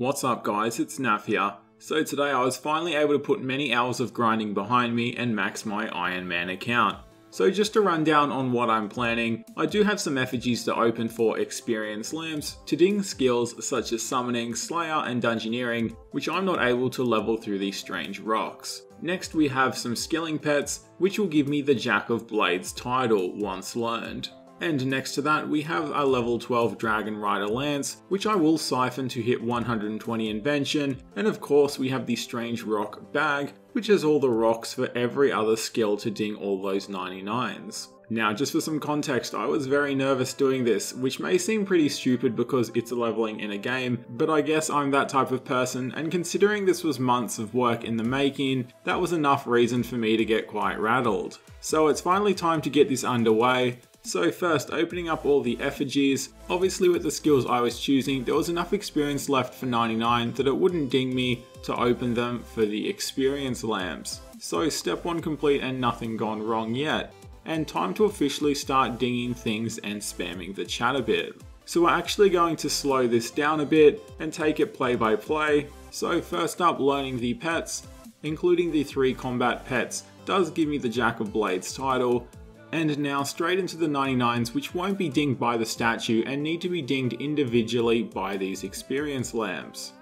What's up guys, it's Naf here. So today I was finally able to put many hours of grinding behind me and max my Ironman account. So just to run down on what I'm planning, I do have some effigies to open for experience lamps, to ding skills such as summoning, slayer and dungeoneering, which I'm not able to level through these strange rocks. Next we have some skilling pets, which will give me the Jack of Blades title once learned. And next to that we have a level 12 Dragon Rider Lance, which I will siphon to hit 120 Invention, and of course we have the Strange Rock Bag, which has all the rocks for every other skill to ding all those 99s. Now just for some context, I was very nervous doing this, which may seem pretty stupid because it's leveling in a game, but I guess I'm that type of person, and considering this was months of work in the making, that was enough reason for me to get quite rattled. So it's finally time to get this underway. So first, opening up all the effigies. Obviously with the skills I was choosing, there was enough experience left for 99 that it wouldn't ding me to open them for the experience lamps. So step 1 complete and nothing gone wrong yet. And time to officially start dinging things and spamming the chat a bit. So we're actually going to slow this down a bit and take it play by play. So first up, learning the pets, including the 3 combat pets, does give me the Jack of Blades title. And now straight into the 99s, which won't be dinged by the statue and need to be dinged individually by these experience lamps.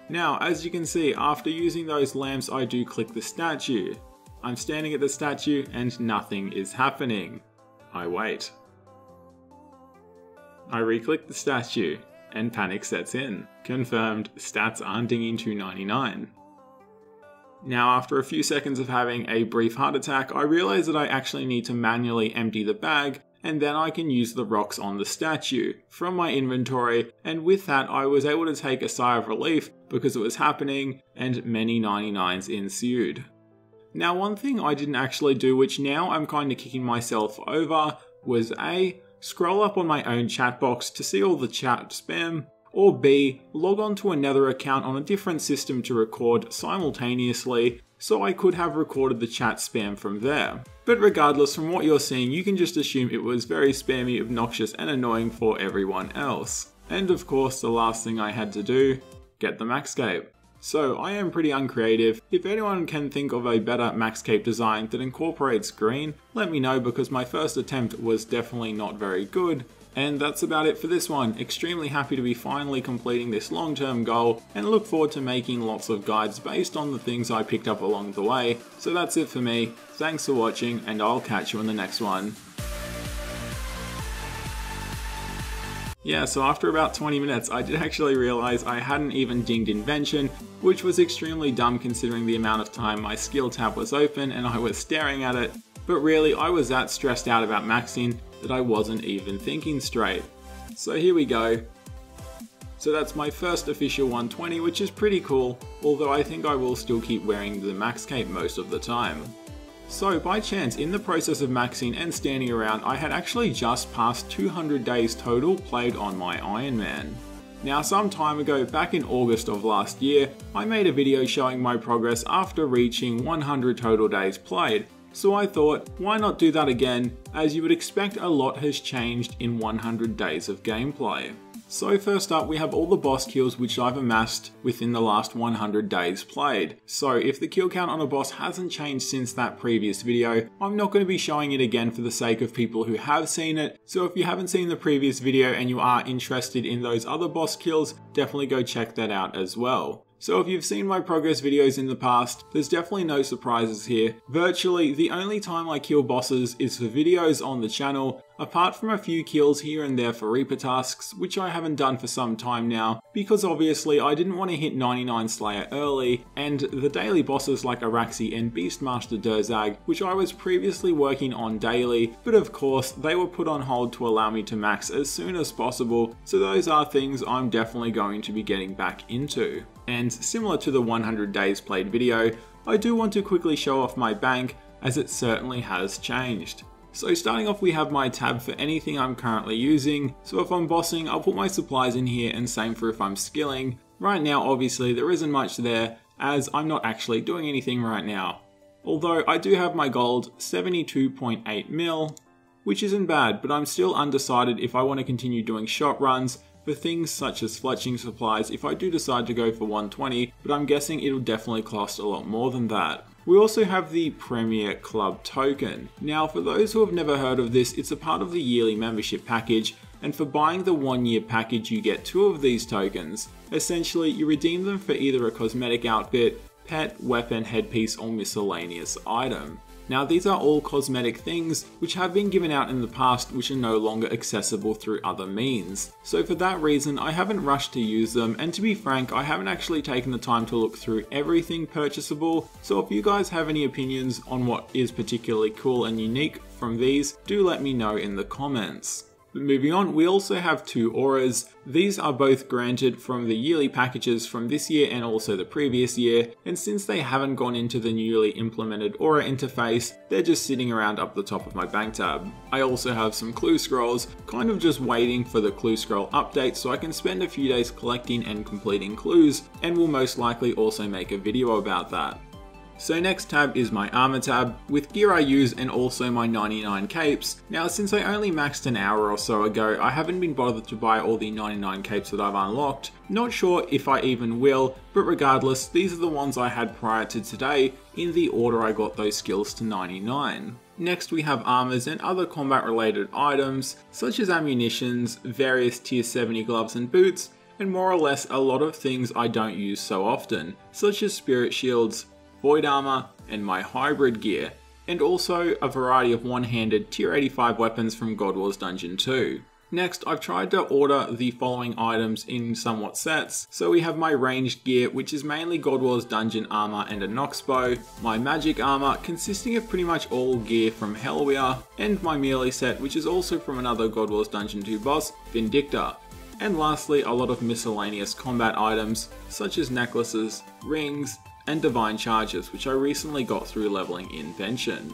Now as you can see, after using those lamps I do click the statue. I'm standing at the statue and nothing is happening. I wait. I re-click the statue and panic sets in. Confirmed, stats aren't dinging to 99. Now after a few seconds of having a brief heart attack, I realize that I actually need to manually empty the bag, and then I can use the rocks on the statue from my inventory, and with that I was able to take a sigh of relief because it was happening and many 99s ensued. Now one thing I didn't actually do, which now I'm kind of kicking myself over, was A, scroll up on my own chat box to see all the chat spam, or B, log on to another account on a different system to record simultaneously, so I could have recorded the chat spam from there. But regardless, from what you're seeing, you can just assume it was very spammy, obnoxious and annoying for everyone else. And of course, the last thing I had to do, get the Maxscape. So I am pretty uncreative. If anyone can think of a better Maxscape design that incorporates green, let me know because my first attempt was definitely not very good. And that's about it for this one. Extremely happy to be finally completing this long-term goal and look forward to making lots of guides based on the things I picked up along the way. So that's it for me. Thanks for watching and I'll catch you in the next one. Yeah, so after about 20 minutes I did actually realize I hadn't even dinged Invention, which was extremely dumb considering the amount of time my skill tab was open and I was staring at it. But really, I was that stressed out about maxing that I wasn't even thinking straight. So here we go. So that's my first official 120, which is pretty cool, although I think I will still keep wearing the Maxscape most of the time. So by chance, in the process of maxing and standing around, I had actually just passed 200 days total played on my Ironman. Now some time ago, back in August of last year, I made a video showing my progress after reaching 100 total days played. So I thought, why not do that again, as you would expect a lot has changed in 100 days of gameplay. So first up we have all the boss kills which I've amassed within the last 100 days played. So if the kill count on a boss hasn't changed since that previous video, I'm not going to be showing it again for the sake of people who have seen it. So if you haven't seen the previous video and you are interested in those other boss kills, definitely go check that out as well. So if you've seen my progress videos in the past, there's definitely no surprises here. Virtually, the only time I kill bosses is for videos on the channel, apart from a few kills here and there for Reaper tasks, which I haven't done for some time now, because obviously I didn't want to hit 99 Slayer early, and the daily bosses like Araxi and Beastmaster Durzag, which I was previously working on daily, but of course they were put on hold to allow me to max as soon as possible, so those are things I'm definitely going to be getting back into. And similar to the 100 days played video, I do want to quickly show off my bank, as it certainly has changed. So starting off we have my tab for anything I'm currently using, so if I'm bossing I'll put my supplies in here and same for if I'm skilling. Right now obviously there isn't much there, as I'm not actually doing anything right now. Although I do have my gold 72.8 mil, which isn't bad, but I'm still undecided if I want to continue doing shot runs for things such as fletching supplies if I do decide to go for 120, but I'm guessing it'll definitely cost a lot more than that. We also have the Premier Club token. Now for those who have never heard of this, it's a part of the yearly membership package, and for buying the 1 year package you get 2 of these tokens. Essentially you redeem them for either a cosmetic outfit, pet, weapon, headpiece or miscellaneous item. Now these are all cosmetic things which have been given out in the past which are no longer accessible through other means. So for that reason I haven't rushed to use them, and to be frank I haven't actually taken the time to look through everything purchasable, so if you guys have any opinions on what is particularly cool and unique from these, do let me know in the comments. But moving on, we also have 2 auras. These are both granted from the yearly packages from this year and also the previous year, and since they haven't gone into the newly implemented aura interface, they're just sitting around up the top of my bank tab. I also have some clue scrolls, kind of just waiting for the clue scroll update so I can spend a few days collecting and completing clues, and will most likely also make a video about that. So next tab is my armor tab, with gear I use and also my 99 capes. Now since I only maxed an hour or so ago, I haven't been bothered to buy all the 99 capes that I've unlocked. Not sure if I even will, but regardless, these are the ones I had prior to today, in the order I got those skills to 99. Next we have armors and other combat related items, such as ammunitions, various tier 70 gloves and boots, and more or less a lot of things I don't use so often, such as spirit shields, void armor, and my hybrid gear, and also a variety of one-handed tier 85 weapons from God Wars Dungeon 2. Next, I've tried to order the following items in somewhat sets. So we have my ranged gear, which is mainly God Wars Dungeon armor and a Nox bow, my magic armor consisting of pretty much all gear from Hellweir, and my melee set, which is also from another God Wars Dungeon 2 boss, Vindicta. And lastly, a lot of miscellaneous combat items, such as necklaces, rings, and divine charges, which I recently got through leveling Invention.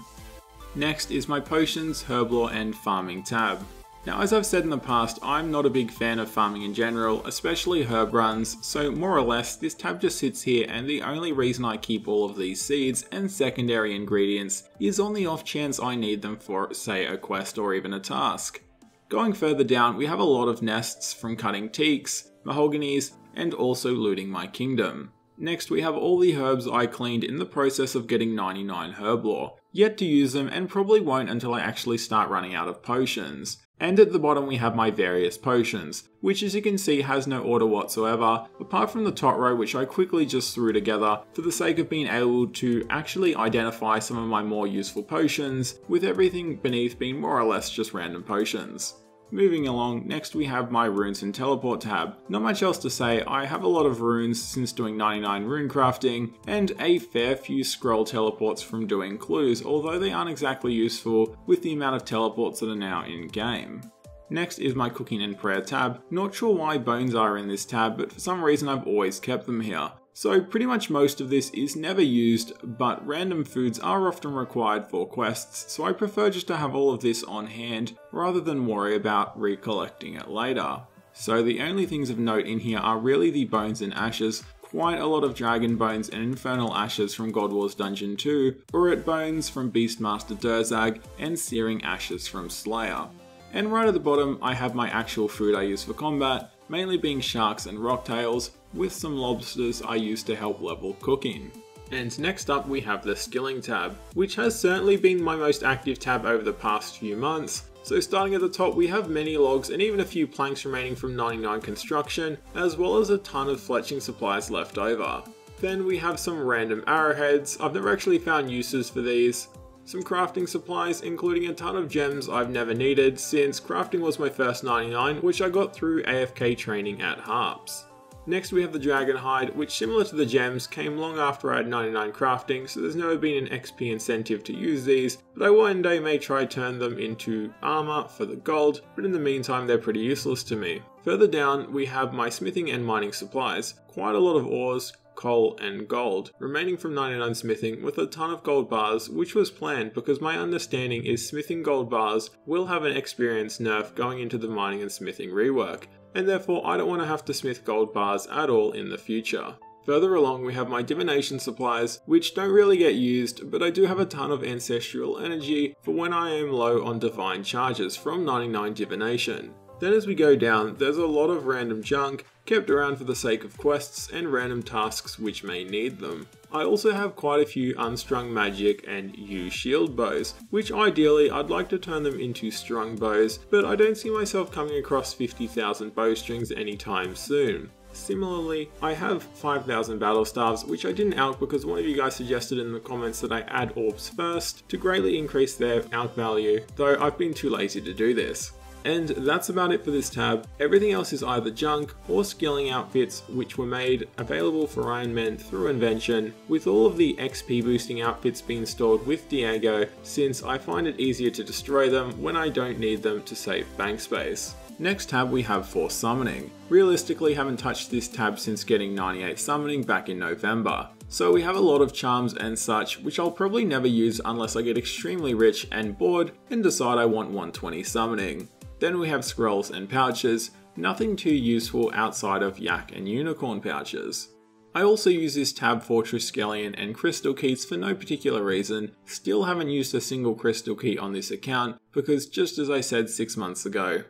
Next is my potions, herb lore, and farming tab. Now as I've said in the past, I'm not a big fan of farming in general, especially herb runs, so more or less this tab just sits here, and the only reason I keep all of these seeds and secondary ingredients is on the off chance I need them for, say, a quest or even a task. Going further down, we have a lot of nests from cutting teaks, mahoganies, and also looting my kingdom. Next we have all the herbs I cleaned in the process of getting 99 herb lore. Yet to use them, and probably won't until I actually start running out of potions. And at the bottom we have my various potions, which as you can see has no order whatsoever, apart from the top row which I quickly just threw together for the sake of being able to actually identify some of my more useful potions, with everything beneath being more or less just random potions. Moving along, next we have my runes and teleport tab. Not much else to say, I have a lot of runes since doing 99 rune crafting, and a fair few scroll teleports from doing clues, although they aren't exactly useful with the amount of teleports that are now in game. Next is my cooking and prayer tab. Not sure why bones are in this tab, but for some reason I've always kept them here. So pretty much most of this is never used, but random foods are often required for quests, so I prefer just to have all of this on hand rather than worry about recollecting it later. So the only things of note in here are really the bones and ashes, quite a lot of dragon bones and infernal ashes from God Wars Dungeon 2, Urut bones from Beastmaster Durzag, and searing ashes from Slayer. And right at the bottom I have my actual food I use for combat, mainly being sharks and rocktails, with some lobsters I use to help level cooking. And next up we have the skilling tab, which has certainly been my most active tab over the past few months. So starting at the top we have many logs and even a few planks remaining from 99 construction, as well as a ton of fletching supplies left over. Then we have some random arrowheads. I've never actually found uses for these. Some crafting supplies, including a ton of gems I've never needed, since crafting was my first 99, which I got through AFK training at Harps. Next we have the dragon hide, which similar to the gems came long after I had 99 crafting, so there's never been an XP incentive to use these, but I one day may try turn them into armor for the gold, but in the meantime they're pretty useless to me. Further down we have my smithing and mining supplies, quite a lot of ores, coal and gold, remaining from 99 smithing with a ton of gold bars, which was planned because my understanding is smithing gold bars will have an experience nerf going into the mining and smithing rework, and therefore I don't want to have to smith gold bars at all in the future. Further along we have my divination supplies, which don't really get used, but I do have a ton of ancestral energy for when I am low on divine charges from 99 divination. Then as we go down, there's a lot of random junk kept around for the sake of quests and random tasks which may need them. I also have quite a few unstrung magic and U shield bows, which ideally I'd like to turn them into strung bows, but I don't see myself coming across 50,000 bowstrings anytime soon. Similarly, I have 5,000 battle staves, which I didn't alch because one of you guys suggested in the comments that I add orbs first to greatly increase their alch value, though I've been too lazy to do this. And that's about it for this tab. Everything else is either junk or skilling outfits which were made available for Ironman through Invention, with all of the XP boosting outfits being stored with Diego, since I find it easier to destroy them when I don't need them to save bank space. Next tab we have for summoning. Realistically, haven't touched this tab since getting 98 summoning back in November. So we have a lot of charms and such, which I'll probably never use unless I get extremely rich and bored and decide I want 120 summoning. Then we have scrolls and pouches, nothing too useful outside of yak and unicorn pouches. I also use this tab for Triskelion and crystal keys for no particular reason. Still haven't used a single crystal key on this account because, just as I said 6 months ago,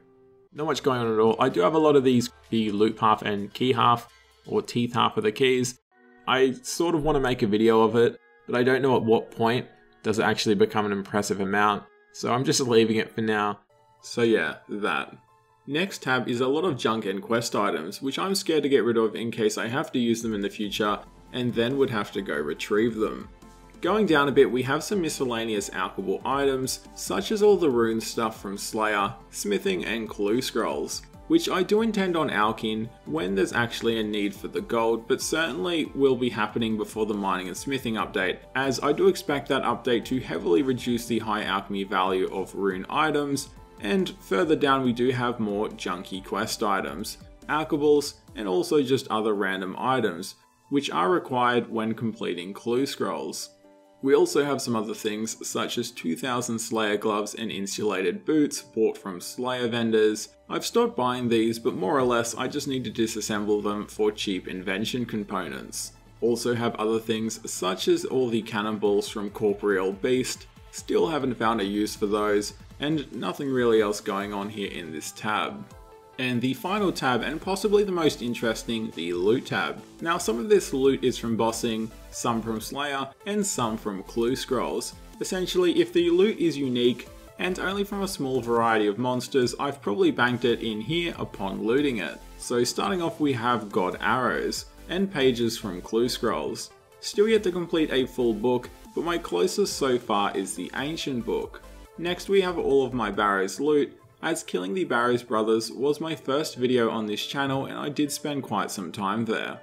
not much going on at all. I do have a lot of these, the loot half and key half, or teeth half of the keys. I sort of want to make a video of it, but I don't know at what point does it actually become an impressive amount, so I'm just leaving it for now. So yeah, that. Next tab is a lot of junk and quest items, which I'm scared to get rid of in case I have to use them in the future, and then would have to go retrieve them. Going down a bit, we have some miscellaneous alchable items, such as all the rune stuff from Slayer, smithing and clue scrolls, which I do intend on alching when there's actually a need for the gold, but certainly will be happening before the mining and smithing update, as I do expect that update to heavily reduce the high alchemy value of rune items. And further down we do have more junky quest items, alchables, and also just other random items, which are required when completing clue scrolls. We also have some other things such as 2000 Slayer gloves and insulated boots bought from Slayer vendors. I've stopped buying these, but more or less I just need to disassemble them for cheap Invention components. Also have other things such as all the cannonballs from Corporeal Beast, still haven't found a use for those, and nothing really else going on here in this tab. And the final tab, and possibly the most interesting, the loot tab. Now some of this loot is from bossing, some from Slayer, and some from clue scrolls. Essentially, if the loot is unique, and only from a small variety of monsters, I've probably banked it in here upon looting it. So starting off we have God Arrows, and pages from clue scrolls. Still yet to complete a full book, but my closest so far is the Ancient book. Next we have all of my Barrows loot, as killing the Barrows brothers was my first video on this channel and I did spend quite some time there.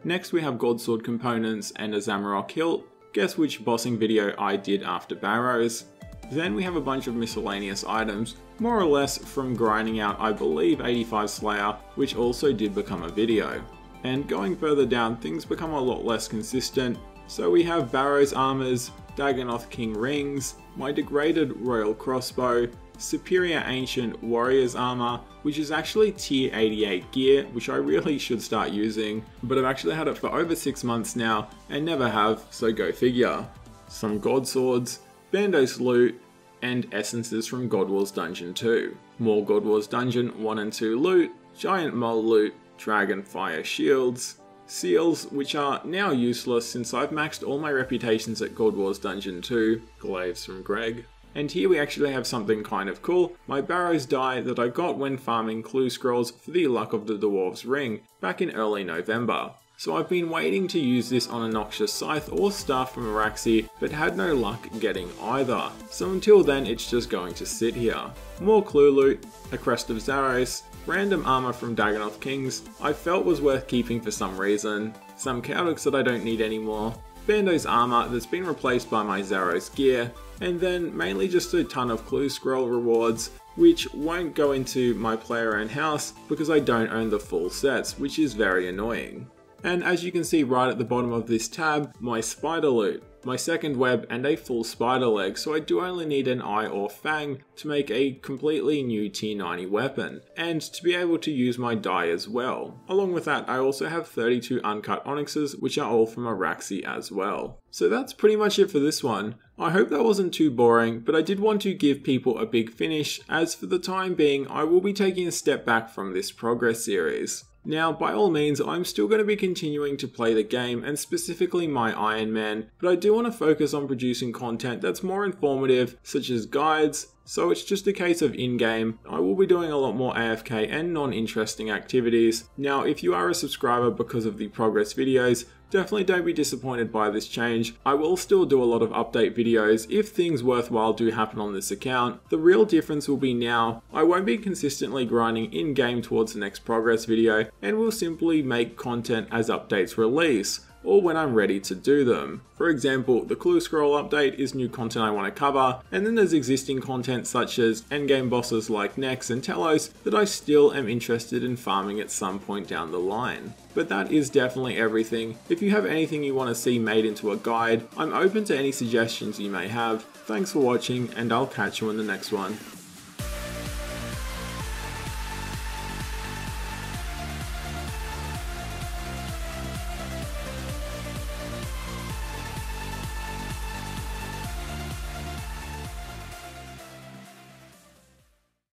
Next we have Godsword components and a Zamorak hilt, guess which bossing video I did after Barrows. Then we have a bunch of miscellaneous items, more or less from grinding out I believe 85 Slayer, which also did become a video. And going further down things become a lot less consistent, so we have Barrows armors, Dagonoth King rings, my degraded Royal crossbow, superior ancient warrior's armor, which is actually tier 88 gear, which I really should start using, but I've actually had it for over 6 months now and never have, so go figure. Some god swords, Bandos loot, and essences from God Wars Dungeon 2. More God Wars Dungeon 1 and 2 loot, giant mole loot, dragonfire shields, seals, which are now useless since I've maxed all my reputations at God Wars Dungeon 2, glaives from Greg. And here we actually have something kind of cool, my Barrows die that I got when farming clue scrolls for the Luck of the Dwarves ring back in early November. So I've been waiting to use this on a Noxious Scythe or Staff from Araxi, but had no luck getting either. So until then it's just going to sit here. More clue loot, a Crest of Zaros, random armor from Dagonoth Kings I felt was worth keeping for some reason, some Cowdicks that I don't need anymore, Bandos armor that's been replaced by my Zaros gear, and then mainly just a ton of clue scroll rewards, which won't go into my player owned house because I don't own the full sets, which is very annoying. And as you can see right at the bottom of this tab, my spider loot, my second web and a full spider leg, so I do only need an eye or fang to make a completely new tier 90 weapon, and to be able to use my die as well. Along with that, I also have 32 uncut onyxes, which are all from Araxi as well. So that's pretty much it for this one. I hope that wasn't too boring, but I did want to give people a big finish, as for the time being I will be taking a step back from this progress series. Now, by all means, I'm still going to be continuing to play the game, and specifically my Ironman, but I do want to focus on producing content that's more informative, such as guides, so it's just a case of in-game. I will be doing a lot more AFK and non-interesting activities. Now, if you are a subscriber because of the progress videos, definitely don't be disappointed by this change. I will still do a lot of update videos if things worthwhile do happen on this account. The real difference will be now, I won't be consistently grinding in-game towards the next progress video, and will simply make content as updates release, or when I'm ready to do them. For example, the Clue Scroll update is new content I want to cover, and then there's existing content such as endgame bosses like Nex and Telos that I still am interested in farming at some point down the line. But that is definitely everything. If you have anything you want to see made into a guide, I'm open to any suggestions you may have. Thanks for watching, and I'll catch you in the next one.